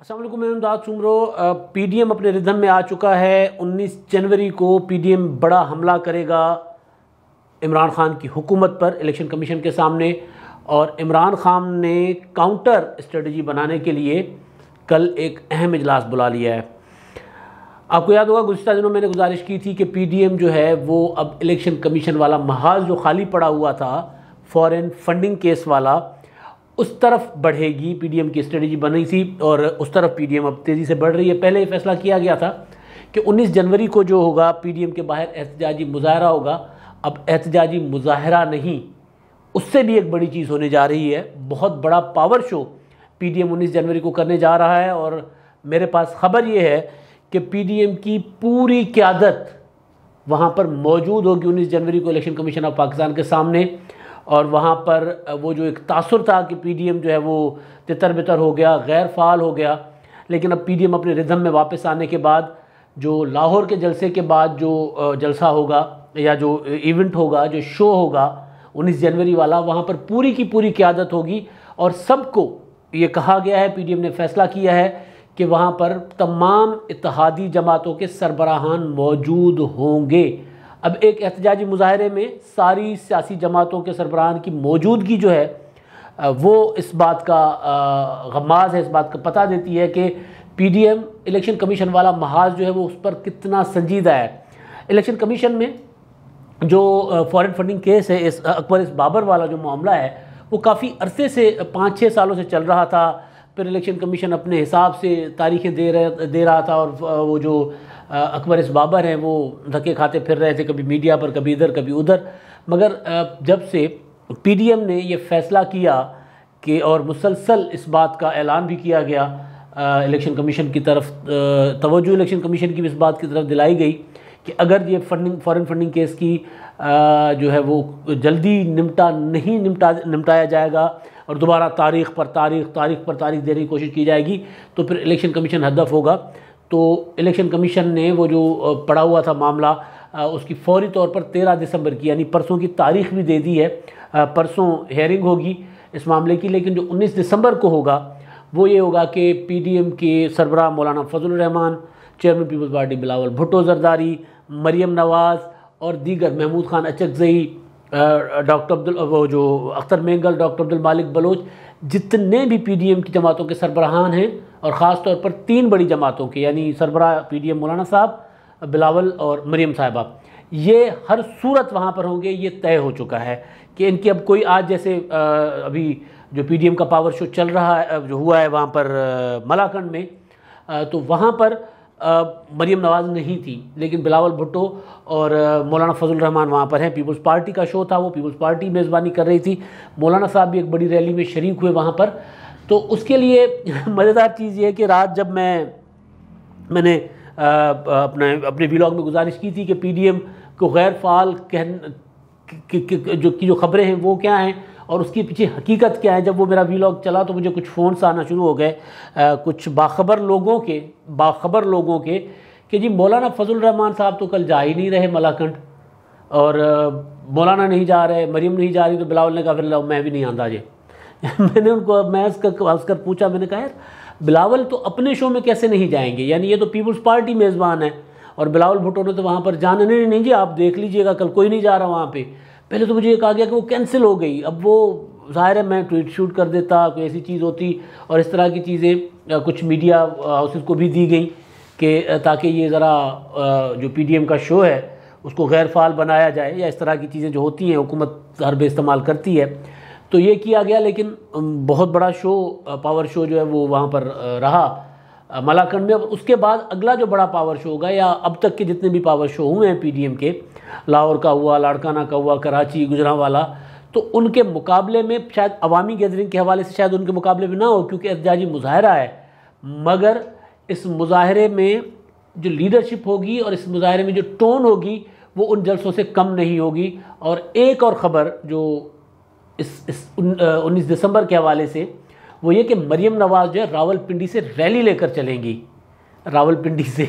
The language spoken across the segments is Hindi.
अस्सलाम वालेकुम, मैं इमदाद सुमरो। पीडीएम अपने रिदम में आ चुका है। 19 जनवरी को पीडीएम बड़ा हमला करेगा इमरान खान की हुकूमत पर इलेक्शन कमीशन के सामने, और इमरान खान ने काउंटर स्ट्रेटजी बनाने के लिए कल एक अहम इजलास बुला लिया है। आपको याद होगा गुज़िश्ता दिनों मैंने गुजारिश की थी कि पीडीएम जो है वो अब इलेक्शन कमीशन वाला महाज जो खाली पड़ा हुआ था फॉरेन फंडिंग केस वाला, उस तरफ बढ़ेगी। पीडीएम की स्ट्रेटजी बनी थी और उस तरफ पीडीएम अब तेज़ी से बढ़ रही है। पहले ये फैसला किया गया था कि 19 जनवरी को जो होगा पीडीएम के बाहर एहतजाजी मुजाहरा होगा। अब एहतजाजी मुजाहरा नहीं, उससे भी एक बड़ी चीज़ होने जा रही है। बहुत बड़ा पावर शो पीडीएम 19 जनवरी को करने जा रहा है, और मेरे पास खबर ये है कि पीडीएम की पूरी क़यादत वहाँ पर मौजूद होगी 19 जनवरी को इलेक्शन कमीशन ऑफ पाकिस्तान के सामने। और वहाँ पर वो जो एक तासुर था कि पीडीएम जो है वो तितर बितर हो गया, गैर फ़ाल हो गया, लेकिन अब पीडीएम अपने रिदम में वापस आने के बाद, जो लाहौर के जलसे के बाद जो जलसा होगा या जो इवेंट होगा, जो शो होगा 19 जनवरी वाला, वहाँ पर पूरी की पूरी क़यादत होगी। और सबको ये कहा गया है, पीडीएम ने फ़ैसला किया है कि वहाँ पर तमाम इत्तेहादी जमातों के सरबराहान मौजूद होंगे। अब एक एहतजाजी मुजाहरे में सारी सियासी जमातों के सरबराहान की मौजूदगी जो है वो इस बात का गमाज़ है, इस बात का पता देती है कि पीडीएम इलेक्शन कमीशन वाला महाज जो है वो उस पर कितना संजीदा है। इलेक्शन कमीशन में जो फॉरेन फंडिंग केस है, इस अकबर इस बाबर वाला जो मामला है, वो काफ़ी अरसे से 5-6 सालों से चल रहा था। फिर इलेक्शन कमीशन अपने हिसाब से तारीखें दे रहा था, और वो जो अकबर इस बाबर हैं वो धक्के खाते फिर रहे थे, कभी मीडिया पर, कभी इधर कभी उधर। मगर जब से पीडीएम ने ये फ़ैसला किया कि, और मुसलसल इस बात का ऐलान भी किया गया इलेक्शन कमीशन की तरफ, तवज्जो इलेक्शन कमीशन की भी इस बात की तरफ दिलाई गई कि अगर ये फॉरेन फंडिंग केस की जो है वो जल्दी निपटाया जाएगा और दोबारा तारीख़ पर तारीख़ देने की कोशिश की जाएगी, तो फिर इलेक्शन कमीशन हदफ होगा। तो इलेक्शन कमीशन ने वो जो पड़ा हुआ था मामला, उसकी फौरी तौर पर 13 दिसंबर की, यानी परसों की तारीख़ भी दे दी है। परसों हेयरिंग होगी इस मामले की, लेकिन जो 19 दिसंबर को होगा वो ये होगा कि पीडीएम के सरबराह Maulana Fazal Rehman, chairman people's party Bilawal Bhutto Zardari, Maryam Nawaz और दीगर, महमूद खान अचकज़ई, वो जो अख्तर मेंगल, डॉक्टर अब्दुल मालिक बलोच, जितने भी पीडीएम की जमातों के सरबराहान हैं, और ख़ास तौर पर 3 बड़ी जमातों के, यानी सरबराह पीडीएम मौलाना साहब, बिलावल और मरियम साहिबा, ये हर सूरत वहाँ पर होंगे। ये तय हो चुका है कि इनकी अब कोई, आज जैसे अभी जो पीडीएम का पावर शो चल रहा है, जो हुआ है वहाँ पर मलाकंड में, तो वहाँ पर मरियम नवाज़ नहीं थी, लेकिन बिलावल भुट्टो और मौलाना फजल रहमान वहाँ पर हैं। पीपल्स पार्टी का शो था, वो पीपल्स पार्टी मेज़बानी कर रही थी। मौलाना साहब भी एक बड़ी रैली में शरीक हुए वहाँ पर। तो उसके लिए मज़ेदार चीज़ ये है कि रात जब मैंने अपने व्लॉग में गुजारिश की थी कि पीडीएम को गैर फ़ाल जो खबरें हैं वो क्या हैं और उसके पीछे हकीकत क्या है, जब वो मेरा व्लॉग चला तो मुझे कुछ फ़ोन्स आना शुरू हो गए कुछ बाखबर लोगों के कि जी मौलाना फजल रहमान साहब तो कल जा ही नहीं रहे मलाकंड, और मौलाना नहीं जा रहे, मरियम नहीं जा रही, तो बिलावल ने कहा फिर मैं भी नहीं आंदा जे। मैंने उनको हंसकर पूछा, मैंने कहा यार बिलावल तो अपने शो में कैसे नहीं जाएंगे, यानी ये तो पीपल्स पार्टी मेज़बान है, और बिलावल भुट्टो ने तो वहाँ पर जाना नहीं जी, आप देख लीजिएगा कल कोई नहीं जा रहा वहाँ पे। पहले तो मुझे ये कहा गया कि वो कैंसिल हो गई। अब वो ज़ाहिर है मैं ट्वीट शूट कर देता, कोई ऐसी चीज़ होती, और इस तरह की चीज़ें कुछ मीडिया हाउसेस को भी दी गई कि ताकि ये ज़रा जो पीडीएम का शो है उसको गैर फ़ाल बनाया जाए, या इस तरह की चीज़ें जो होती हैं हुकूमत हरबे इस्तेमाल करती है, तो ये किया गया। लेकिन बहुत बड़ा शो, पावर शो जो है वो वहाँ पर रहा मलाकंड में। उसके बाद अगला जो बड़ा पावर शो होगा, या अब तक के जितने भी पावर शो हुए हैं पीडीएम के, लाहौर का हुआ, लाड़काना का हुआ, कराची, गुजरांवाला, तो उनके मुकाबले में शायद अवामी गैदरिंग के हवाले से शायद उनके मुकाबले में ना हो, क्योंकि एहतजाजी मुजाहरा है। मगर इस मुजाहरे में जो लीडरशिप होगी और इस मुजाहरे में जो टोन होगी वो उन जलसों से कम नहीं होगी। और एक और ख़बर जो इस 19 दिसंबर के हवाले से, वो ये कि मरियम नवाज़ जो है रावलपिंडी से रैली लेकर चलेंगी। रावलपिंडी से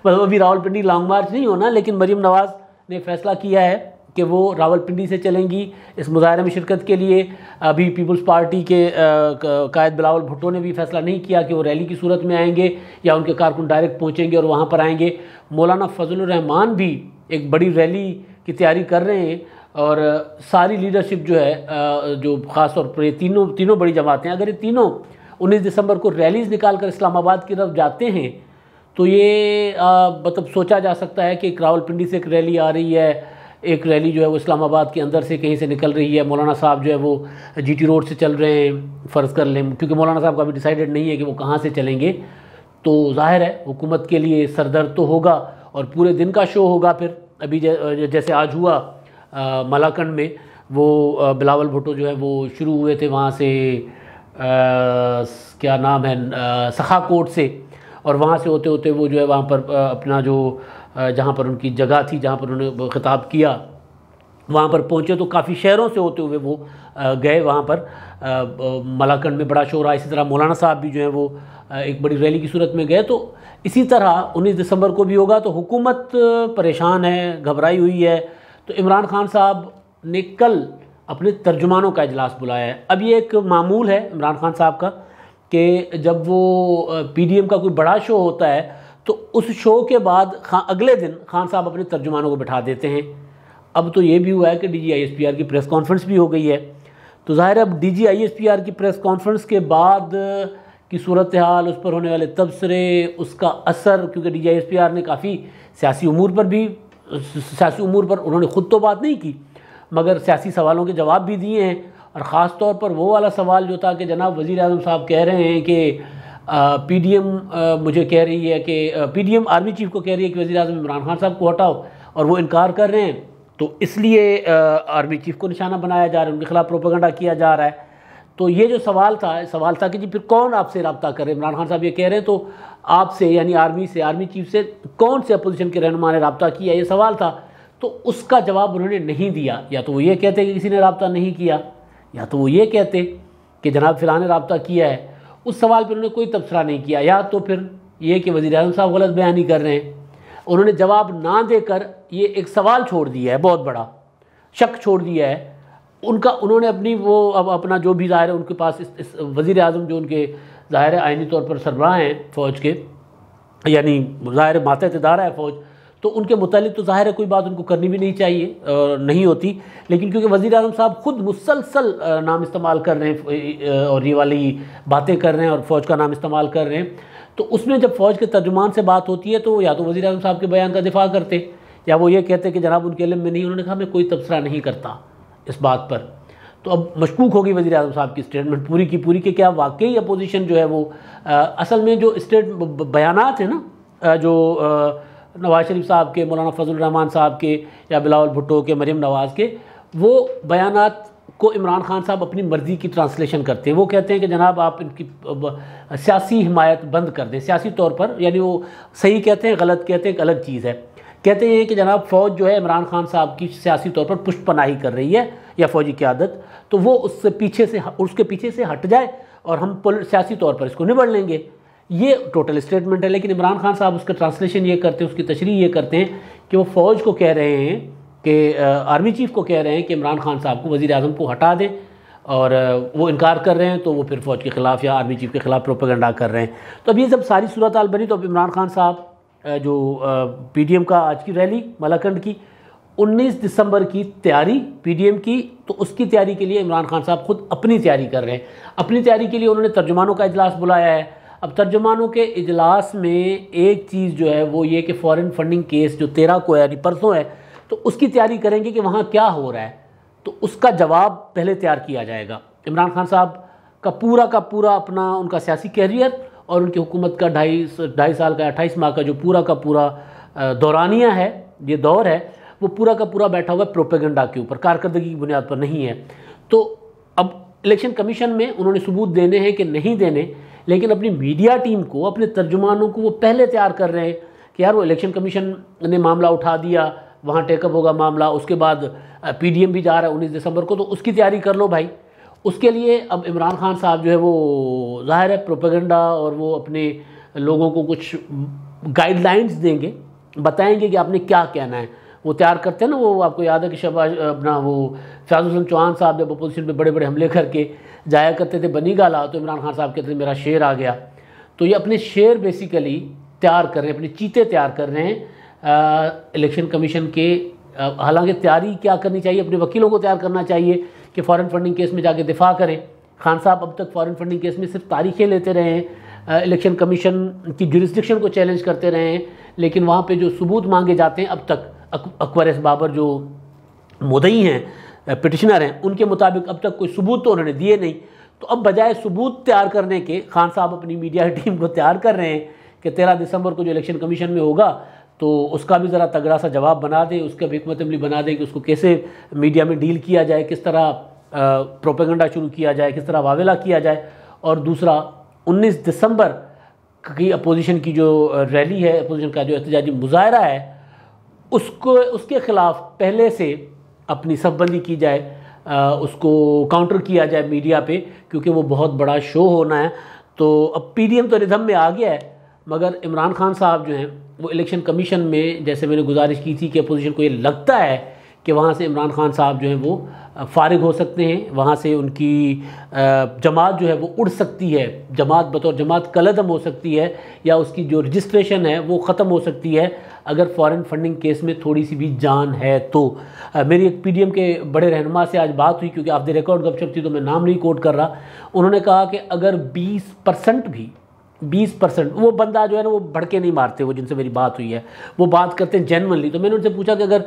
मतलब अभी रावलपिंडी लॉन्ग मार्च नहीं होना, लेकिन मरियम नवाज़ ने फैसला किया है कि वो रावलपिंडी से चलेंगी इस मुजाहरे में शिरकत के लिए। अभी पीपल्स पार्टी के कायद बिलावल भुट्टो ने भी फैसला नहीं किया कि वो रैली की सूरत में आएंगे या उनके कारकुन डायरेक्ट पहुंचेंगे और वहां पर आएंगे। मौलाना फजलुर रहमान भी एक बड़ी रैली की तैयारी कर रहे हैं और सारी लीडरशिप जो है, जो ख़ास तौर पर ये तीनों बड़ी जमातें, अगर ये तीनों 19 दिसंबर को रैलीज़ निकाल कर इस्लामाबाद की तरफ जाते हैं तो ये मतलब सोचा जा सकता है कि एक रावलपिंडी से एक रैली आ रही है, एक रैली जो है वो इस्लामाबाद के अंदर से कहीं से निकल रही है, मौलाना साहब जो है वो जीटी रोड से चल रहे हैं फ़र्ज़ कर लें, क्योंकि मौलाना साहब का अभी डिसाइडेड नहीं है कि वो कहाँ से चलेंगे। तो ज़ाहिर है हुकूमत के लिए सरदर्द तो होगा और पूरे दिन का शो होगा। फिर अभी जैसे आज हुआ मलाकंड में, वो बिलावल भुट्टो जो है वो शुरू हुए थे वहाँ से क्या नाम है सखा कोट से, और वहाँ से होते होते वो जो है वहाँ पर अपना जो जहाँ पर उनकी जगह थी, जहाँ पर उन्होंने ख़िताब किया, वहाँ पर पहुँचे तो काफ़ी शहरों से होते हुए वो गए वहाँ पर। मलाकंड में बड़ा शोर रहा। इसी तरह मौलाना साहब भी जो है वो एक बड़ी रैली की सूरत में गए। तो इसी तरह 19 दिसंबर को भी होगा। तो हुकूमत परेशान है, घबराई हुई है। तो इमरान खान साहब ने कल अपने तर्जुमानों का इजलास बुलाया है। अब ये एक मामूल है इमरान खान साहब का कि जब वो पीडीएम का कोई बड़ा शो होता है तो उस शो के बाद अगले दिन खान साहब अपने तर्जुमानों को बिठा देते हैं। अब तो ये भी हुआ है कि DGISPR की प्रेस कॉन्फ्रेंस भी हो गई है। तो ज़ाहिर है अब DGISPR की प्रेस कॉन्फ्रेंस के बाद की सूरत हाल, उस पर होने वाले तबसरे, उसका असर, क्योंकि DGISPR ने काफ़ी सियासी उमूर पर उन्होंने ख़ुद तो बात नहीं की मगर सियासी सवालों के जवाब भी दिए हैं। और ख़ास तौर पर वो वाला सवाल जो था कि जनाब वज़ीर आज़म साहब कह रहे हैं कि पीडीएम मुझे कह रही है कि पीडीएम आर्मी चीफ को कह रही है कि वज़ीर आज़म इमरान खान साहब को हटाओ, और वो इनकार कर रहे हैं। तो इसलिए आर्मी चीफ को निशाना बनाया जा रहा है, उनके खिलाफ प्रोपेगेंडा किया जा रहा है। तो ये जो सवाल था कि जी फिर कौन आपसे रब्ता करे। इमरान खान साहब ये कह रहे हैं तो आपसे यानी आर्मी से, आर्मी चीफ से कौन से अपोजिशन के रहनुमा ने रब्ता किया, ये सवाल था। तो उसका जवाब उन्होंने नहीं दिया। या तो वो ये कहते कि किसी ने रब्ता नहीं किया, या तो वो ये कहते कि जनाब फ़िलहाल ने रब्ता किया है। उस सवाल पर उन्होंने कोई तबसरा नहीं किया। या तो फिर ये कि वज़ीर आज़म साहब गलत बयानी कर रहे हैं। उन्होंने जवाब ना देकर ये एक सवाल छोड़ दिया है, बहुत बड़ा शक छोड़ दिया है उनका। उन्होंने अपनी वो अब अपना जो भी ज़ाहिर है उनके पास इस वज़ीर आज़म जो उनके ज़ाहिर आइनी तौर पर सरबराह हैं फ़ौज के, यानी ज़ाहिर मातहत इदारा है फ़ौज, तो उनके मुतालिक तो ज़ाहिर है कोई बात उनको करनी भी नहीं चाहिए और नहीं होती। लेकिन क्योंकि वज़ीर आज़म साहब ख़ुद मुसलसल नाम इस्तेमाल कर रहे हैं और ये वाली बातें कर रहे हैं और फ़ौज का नाम इस्तेमाल कर रहे हैं, तो उसमें जब फ़ौज के तर्जुमान से बात होती है तो या तो वज़ीर आज़म साहब के बयान का दिफा करते या वो ये कहते कि जनाब उनके इल्म में नहीं। उन्होंने कहा मैं कोई तबसरा नहीं करता इस बात पर। तो अब मशकूक होगी वज़ीर आज़म साहब की स्टेटमेंट पूरी की पूरी कि क्या वाकई अपोजिशन जो है वो असल में जो बयानात हैं ना, जो नवाज़ शरीफ साहब के, मौलाना फजल रहमान साहब के या बिलावल भुट्टो के, मरीम नवाज़ के, वो बयानात को इमरान खान साहब अपनी मर्ज़ी की ट्रांसलेशन करते हैं। वो कहते हैं कि जनाब आप इनकी सियासी हिमायत बंद कर दें सियासी तौर पर, यानी वो सही कहते हैं गलत कहते हैं एक अलग चीज़ है। कहते हैं कि जनाब फ़ौज जो है इमरान खान साहब की सियासी तौर पर पुष्टपनाही कर रही है या फ़ौजी क़यादत, तो वो उसके पीछे से हट जाए और हम सियासी तौर पर इसको निबड़ लेंगे। ये टोटल स्टेटमेंट है। लेकिन इमरान खान साहब उसका ट्रांसलेशन ये करते हैं, उसकी तशरीह ये करते हैं कि वो फ़ौज को कह रहे हैं कि आर्मी चीफ को कह रहे हैं कि इमरान खान साहब को वज़ीर आज़म को हटा दें, और वो इनकार कर रहे हैं तो वो फिर फ़ौज के ख़िलाफ़ या आर्मी चीफ के ख़िलाफ़ प्रोपेगेंडा कर रहे हैं। तो अब ये जब सारी सूरत हाल बनी तो अब इमरान खान साहब जो पीडीएम का आज की रैली मलाकंड की 19 दिसंबर की तैयारी पीडीएम की, तो उसकी तैयारी के लिए इमरान खान साहब खुद अपनी तैयारी कर रहे हैं। अपनी तैयारी के लिए उन्होंने तर्जुमानों का इजलास बुलाया है। अब तर्जुमानों के इजलास में एक चीज़ जो है वो ये कि फ़ॉरेन फंडिंग केस जो 13 को है यानी परसों है, तो उसकी तैयारी करेंगे कि वहाँ क्या हो रहा है, तो उसका जवाब पहले तैयार किया जाएगा। इमरान खान साहब का पूरा अपना उनका सियासी कैरियर और उनकी हुकूमत का 2.5 साल का 28 माह का जो पूरा का पूरा दौरानिया है, ये दौर है, वो पूरा का पूरा बैठा हुआ है प्रोपेगेंडा के ऊपर, कारकर्दगी की बुनियाद पर नहीं है। तो अब इलेक्शन कमीशन में उन्होंने सबूत देने हैं कि नहीं देने, लेकिन अपनी मीडिया टीम को, अपने तर्जुमानों को वो पहले तैयार कर रहे हैं कि यार वो इलेक्शन कमीशन ने मामला उठा दिया, वहाँ टेकअप होगा मामला, उसके बाद पीडीएम भी जा रहा है 19 दिसंबर को, तो उसकी तैयारी कर लो भाई। उसके लिए अब इमरान खान साहब जो है वो ज़ाहिर है प्रोपेगेंडा और वो अपने लोगों को कुछ गाइडलाइंस देंगे, बताएंगे कि आपने क्या कहना है। वो तैयार करते हैं ना, वो आपको याद है कि शहबाज अपना वो फयाज हुसैन चौहान साहब जब अपोजिशन पे बड़े बड़े हमले करके जाया करते थे बनी गाला, तो इमरान खान साहब कहते थे मेरा शेर आ गया। तो ये अपने शेर बेसिकली तैयार कर रहे हैं, अपने चीते तैयार कर रहे हैं इलेक्शन कमीशन के। हालांकि तैयारी क्या करनी चाहिए, अपने वकीलों को तैयार करना चाहिए कि फ़ॉरेन फंडिंग केस में जाके दिफा करें। खान साहब अब तक फ़ॉरेन फंडिंग केस में सिर्फ तारीखें लेते रहे हैं, इलेक्शन कमीशन की जुरिस्डिक्शन को चैलेंज करते रहे हैं, लेकिन वहाँ पे जो सबूत मांगे जाते हैं अब तक अकबर एस बाबर जो मुद्दई हैं, पिटिशनर हैं, उनके मुताबिक अब तक कोई सबूत तो उन्होंने दिए नहीं। तो अब बजाय सबूत तैयार करने के खान साहब अपनी मीडिया टीम को तैयार कर रहे हैं कि 13 दिसंबर को जो इलेक्शन कमीशन में होगा तो उसका भी ज़रा तगड़ा सा जवाब बना दें, उसका भी हिकमत अमली बना दें कि उसको कैसे मीडिया में डील किया जाए, किस तरह प्रोपेगेंडा शुरू किया जाए, किस तरह वावेला किया जाए। और दूसरा 19 दिसंबर की अपोजिशन की जो रैली है, अपोजिशन का जो एहतजाजी मुजाहरा है, उसके ख़िलाफ़ पहले से अपनी सफबंदी की जाए, उसको काउंटर किया जाए मीडिया पे, क्योंकि वो बहुत बड़ा शो होना है। तो अब पीडीएम तो रिदम में आ गया है, मगर इमरान खान साहब जो हैं वो इलेक्शन कमीशन में, जैसे मैंने गुजारिश की थी कि अपोजिशन को ये लगता है कि वहाँ से इमरान खान साहब जो हैं वो फारिग हो सकते हैं, वहाँ से उनकी जमात जो है वो उड़ सकती है, जमात बतौर जमात कलअदम हो सकती है, या उसकी जो रजिस्ट्रेशन है वो ख़त्म हो सकती है अगर फॉरेन फंडिंग केस में थोड़ी सी भी जान है तो। मेरी एक पीडीएम के बड़े रहनुमा से आज बात हुई, क्योंकि ऑफ द रिकॉर्ड गपशप थी तो मैं नाम नहीं कोट कर रहा। उन्होंने कहा कि अगर 20% भी 20%, वो बंदा जो है ना वो भड़के नहीं मारते, वो जिनसे मेरी बात हुई है वो बात करते हैं जेन्युइनली। तो मैंने उनसे पूछा कि अगर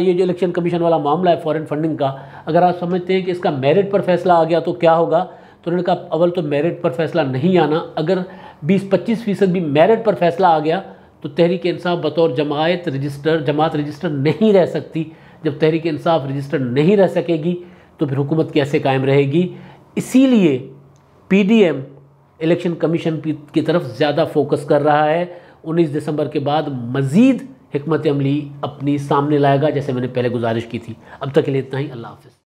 ये जो इलेक्शन कमीशन वाला मामला है फॉरेन फंडिंग का, अगर आप समझते हैं कि इसका मेरिट पर फैसला आ गया तो क्या होगा। तो उन्होंने कहा अव्वल तो मेरिट पर फैसला नहीं आना, अगर 20-25% भी मेरिट पर फैसला आ गया तो तहरीक इंसाफ बतौर जमात रजिस्टर नहीं रह सकती। जब तहरीक इंसाफ रजिस्टर नहीं रह सकेगी तो फिर हुकूमत कैसे कायम रहेगी। इसीलिए पीडीएम इलेक्शन कमीशन की तरफ ज़्यादा फोकस कर रहा है। 19 दिसंबर के बाद मज़ीद हिकमत अमली अपनी सामने लाएगा, जैसे मैंने पहले गुजारिश की थी। अब तक के लिए इतना ही। अल्लाह हाफ़िज़।